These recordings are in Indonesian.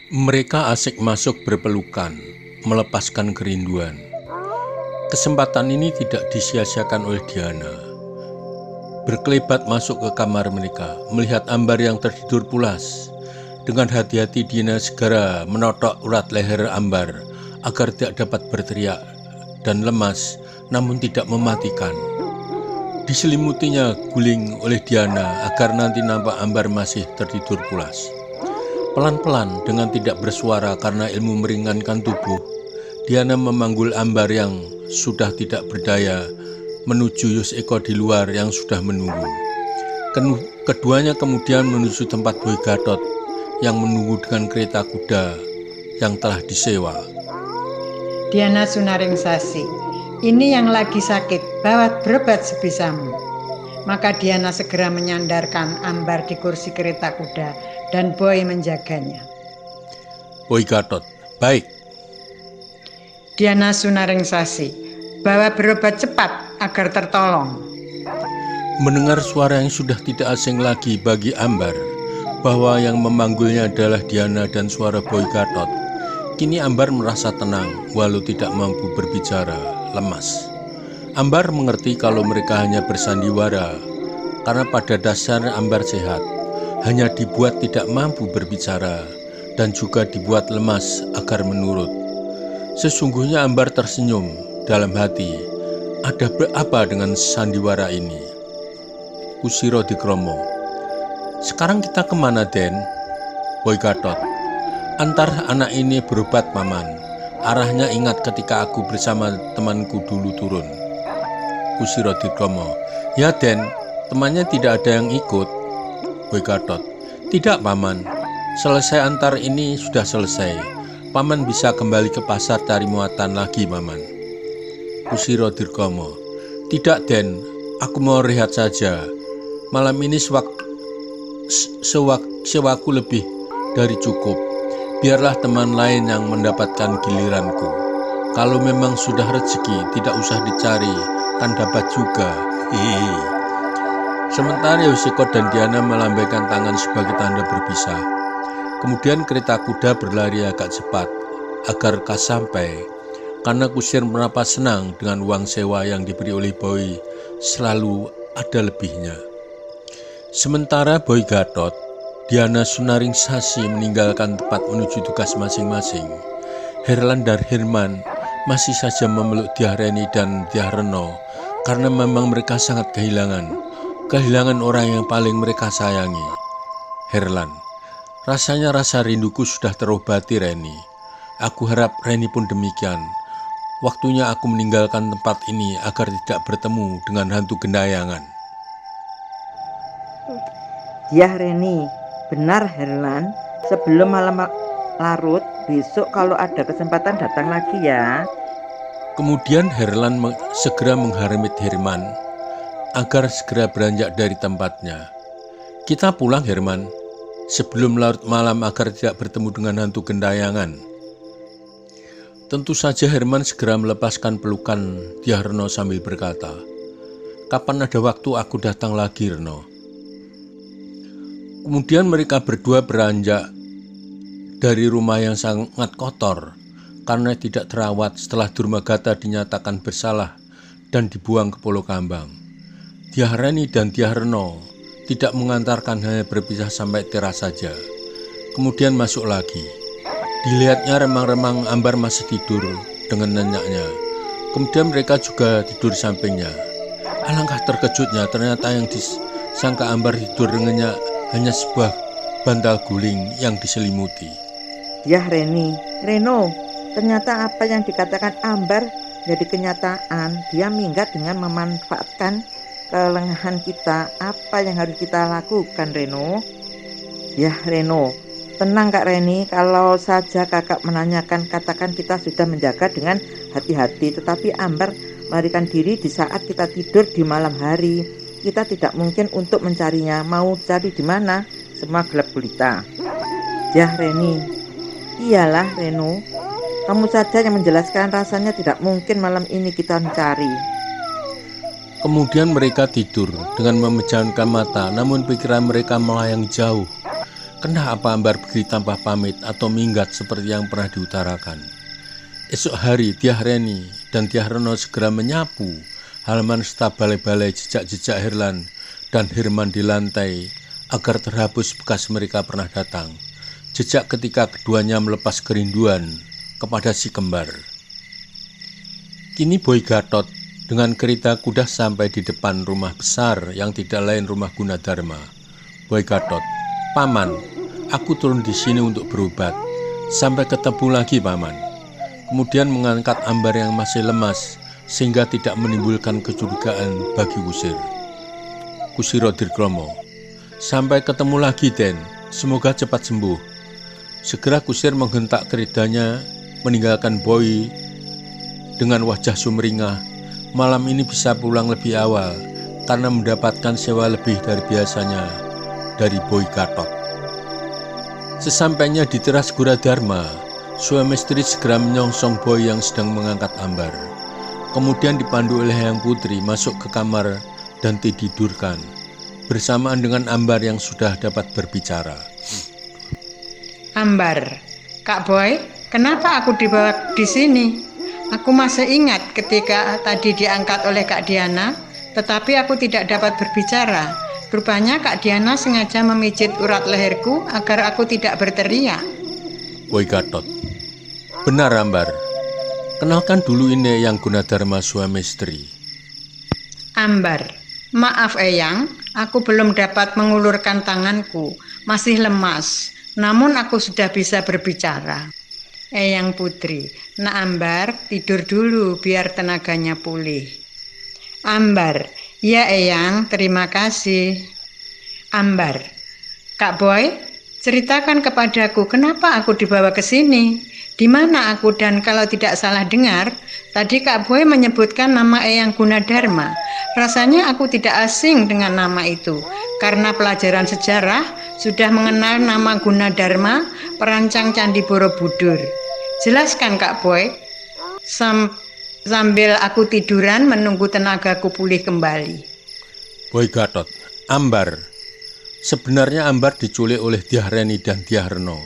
Mereka asik masuk berpelukan, melepaskan kerinduan. Kesempatan ini tidak disia-siakan oleh Diana. Berkelebat masuk ke kamar mereka, melihat Ambar yang tertidur pulas. Dengan hati-hati Diana segera menotok urat leher Ambar agar tidak dapat berteriak dan lemas, namun tidak mematikan. Diselimutinya guling oleh Diana agar nanti nampak Ambar masih tertidur pulas. Pelan-pelan dengan tidak bersuara karena ilmu meringankan tubuh, Diana memanggul Ambar yang sudah tidak berdaya menuju Yoseko di luar yang sudah menunggu. Keduanya kemudian menuju tempat Boy Gatot yang menunggu dengan kereta kuda yang telah disewa. Diana Sunaringsasi, ini yang lagi sakit, bawa berobat sebisamu. Maka Diana segera menyandarkan Ambar di kursi kereta kuda dan Boy menjaganya. Boy Gatot, baik. Diana Sunaringsasi, bawa berobat cepat agar tertolong. Mendengar suara yang sudah tidak asing lagi bagi Ambar, bahwa yang memanggulnya adalah Diana dan suara Boy Gatot, kini Ambar merasa tenang walau tidak mampu berbicara, lemas. Ambar mengerti kalau mereka hanya bersandiwara, karena pada dasar Ambar sehat, hanya dibuat tidak mampu berbicara dan juga dibuat lemas agar menurut. Sesungguhnya Ambar tersenyum dalam hati, ada apa dengan sandiwara ini? Kusiro Dikromo, sekarang kita kemana, Den? Boy Gatot, antar anak ini berobat, Paman. Arahnya ingat ketika aku bersama temanku dulu turun. Kusiro Dikromo, ya Den, temannya tidak ada yang ikut. Boy Gatot, tidak Paman, selesai antar ini sudah selesai. Paman bisa kembali ke pasar cari muatan lagi, Paman. Kusiro Dikromo, tidak Den, aku mau rehat saja. Malam ini sewaku lebih dari cukup. Biarlah teman lain yang mendapatkan giliranku. Kalau memang sudah rezeki, tidak usah dicari, kan dapat juga. Hihihi. Sementara Yoseko dan Diana melambaikan tangan sebagai tanda berpisah. Kemudian kereta kuda berlari agak cepat agar kas sampai, karena kusir merapa senang dengan uang sewa yang diberi oleh Boy, selalu ada lebihnya. Sementara Boy Gatot, Diana Sunaringsasi meninggalkan tempat menuju tugas masing-masing. Herlan dan Herman masih saja memeluk Dyah Reni dan Dyah Reno karena memang mereka sangat kehilangan orang yang paling mereka sayangi. Herlan, rasanya rasa rinduku sudah terobati, Reni. Aku harap Reni pun demikian. Waktunya aku meninggalkan tempat ini agar tidak bertemu dengan hantu gendayangan. Dyah Reni, benar Herlan, sebelum malam larut, besok kalau ada kesempatan datang lagi ya. Kemudian Herlan segera mengharamit Herman agar segera beranjak dari tempatnya. Kita pulang, Herman, sebelum larut malam agar tidak bertemu dengan hantu gendayangan. Tentu saja Herman segera melepaskan pelukan Dyah Reno sambil berkata, kapan ada waktu aku datang lagi, Reno. Kemudian mereka berdua beranjak dari rumah yang sangat kotor karena tidak terawat setelah Durmagata dinyatakan bersalah dan dibuang ke Pulau Kambang. Dyah Reni dan Dyah Reno tidak mengantarkan, hanya berpisah sampai teras saja. Kemudian masuk lagi. Dilihatnya remang-remang Ambar masih tidur dengan nenyaknya. Kemudian mereka juga tidur di sampingnya. Alangkah terkejutnya, ternyata yang disangka Ambar tidur dengannya hanya sebuah bantal guling yang diselimuti. Dyah Reni, Reno, ternyata apa yang dikatakan Ambar jadi kenyataan. Dia minggat dengan memanfaatkan kelengahan kita. Apa yang harus kita lakukan, Reno? Ya Reno, tenang Kak Reni, kalau saja kakak menanyakan, katakan kita sudah menjaga dengan hati-hati. Tetapi Ambar melarikan diri di saat kita tidur di malam hari. Kita tidak mungkin untuk mencarinya. Mau cari di mana? Semua gelap gulita. Dyah Reni, iyalah Reno, kamu saja yang menjelaskan. Rasanya tidak mungkin malam ini kita mencari. Kemudian mereka tidur dengan memejamkan mata, namun pikiran mereka melayang jauh Kenapa Ambar pergi tanpa pamit atau minggat seperti yang pernah diutarakan? Esok hari Dyah Reni dan Dyah Reno segera menyapu halaman serta balai-balai jejak-jejak Herlan dan Herman di lantai agar terhapus bekas mereka pernah datang. Jejak ketika keduanya melepas kerinduan kepada si kembar. Kini Boy Gatot dengan kereta kuda sampai di depan rumah besar yang tidak lain rumah Gunadarma. Boy Gatot, "Paman, aku turun di sini untuk berobat. Sampai ketemu lagi, Paman." Kemudian mengangkat Ambar yang masih lemas sehingga tidak menimbulkan kecurigaan bagi Kusir. Kusiro Dirkromo, "Sampai ketemu lagi, Den. Semoga cepat sembuh." Segera Kusir menghentak keridanya meninggalkan Boy dengan wajah sumringah. Malam ini bisa pulang lebih awal karena mendapatkan sewa lebih dari biasanya dari Boy Gatot. Sesampainya di teras Gunadarma, suami istri segera menyongsong Boy yang sedang mengangkat Ambar. Kemudian dipandu oleh Hayang Putri masuk ke kamar dan ditidurkan bersamaan dengan Ambar yang sudah dapat berbicara. Ambar, Kak Boy, kenapa aku dibawa di sini? Aku masih ingat ketika tadi diangkat oleh Kak Diana, tetapi aku tidak dapat berbicara. Rupanya Kak Diana sengaja memijit urat leherku agar aku tidak berteriak. Boy Gatot, "Benar Ambar. Kenalkan dulu ini yang Gunadarma suami istri." Ambar, maaf Eyang, aku belum dapat mengulurkan tanganku, masih lemas. Namun aku sudah bisa berbicara. Eyang Putri, Nak Ambar tidur dulu biar tenaganya pulih. Ambar, ya Eyang, terima kasih. Ambar, Kak Boy, ceritakan kepadaku kenapa aku dibawa ke sini. Di mana aku dan kalau tidak salah dengar, tadi Kak Boy menyebutkan nama Eyang Gunadarma. Rasanya aku tidak asing dengan nama itu, karena pelajaran sejarah sudah mengenal nama Gunadarma, perancang Candi Borobudur. Jelaskan Kak Boy, sambil aku tiduran menunggu tenagaku pulih kembali. Boy Gatot, Ambar. Sebenarnya Ambar diculik oleh Dyah Reni dan Dyah Reno.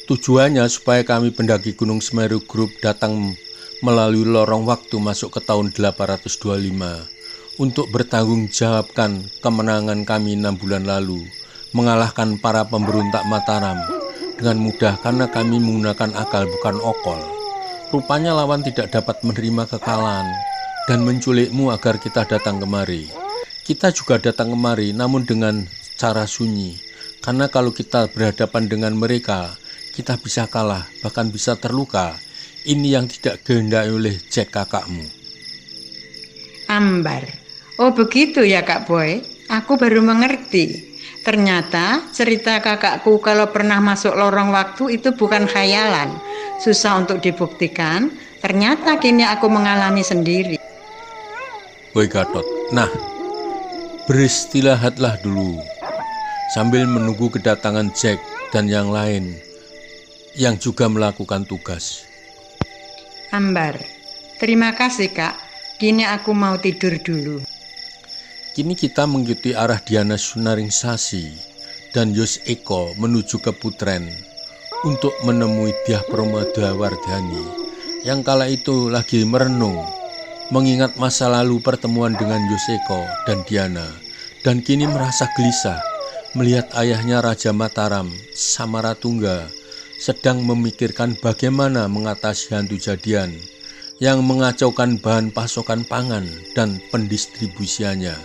Tujuannya supaya kami pendaki Gunung Semeru Group datang melalui lorong waktu masuk ke tahun 825 untuk bertanggung jawabkan kemenangan kami 6 bulan lalu, mengalahkan para pemberontak Mataram dengan mudah karena kami menggunakan akal bukan okol. Rupanya lawan tidak dapat menerima kekalahan dan menculikmu agar kita datang kemari. Kita juga datang kemari namun dengan cara sunyi, karena kalau kita berhadapan dengan mereka, kita bisa kalah, bahkan bisa terluka. Ini yang tidak kehendaki oleh Jack kakakmu. Ambar, oh begitu ya Kak Boy, aku baru mengerti. Ternyata cerita kakakku kalau pernah masuk lorong waktu itu bukan khayalan. Susah untuk dibuktikan, ternyata kini aku mengalami sendiri. Boy Gatot, nah, beristirahatlah dulu sambil menunggu kedatangan Jack dan yang lain yang juga melakukan tugas. Ambar, terima kasih Kak, kini aku mau tidur dulu. Kini kita mengikuti arah Diana Sunaringsasi dan Yos Eko menuju ke Putren untuk menemui Dyah Pramodawardhani yang kala itu lagi merenung mengingat masa lalu pertemuan dengan Yos Eko dan Diana, dan kini merasa gelisah melihat ayahnya Raja Mataram, Samaratungga, sedang memikirkan bagaimana mengatasi hantu jadian yang mengacaukan bahan pasokan pangan dan pendistribusiannya.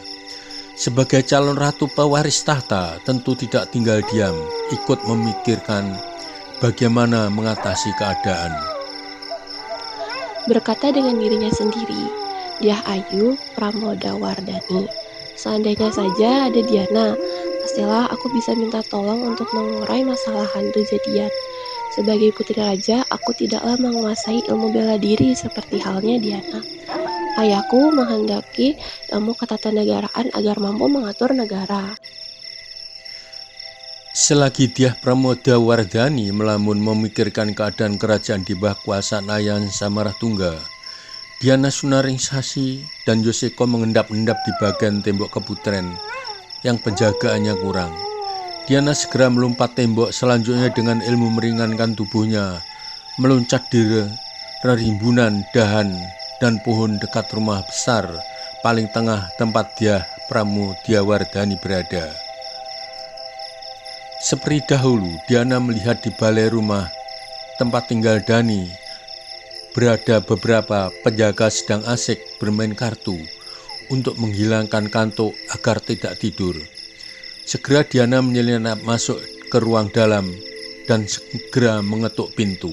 Sebagai calon ratu pewaris tahta, tentu tidak tinggal diam, ikut memikirkan bagaimana mengatasi keadaan. Berkata dengan dirinya sendiri, Dyah Ayu Pramodawardhani, seandainya saja ada Diana, pastilah aku bisa minta tolong untuk mengurai masalah hantu jadian. Sebagai putri raja, aku tidaklah menguasai ilmu bela diri seperti halnya Diana. Ayahku menghendaki ilmu ketatanegaraan agar mampu mengatur negara. Selagi Dyah Pramodawardhani melamun memikirkan keadaan kerajaan di bawah kuasa Ayah Samaratungga, Diana Sunaringsasi dan Yos Eko mengendap-endap di bagian tembok keputren yang penjagaannya kurang. Diana segera melompat tembok, selanjutnya dengan ilmu meringankan tubuhnya, meloncat di rimbunan dahan dan pohon dekat rumah besar paling tengah tempat Dyah Pramodyawardhani berada. Seperti dahulu, Diana melihat di balai rumah tempat tinggal Dani berada beberapa penjaga sedang asik bermain kartu untuk menghilangkan kantuk agar tidak tidur. Segera Diana menyelinap masuk ke ruang dalam dan segera mengetuk pintu.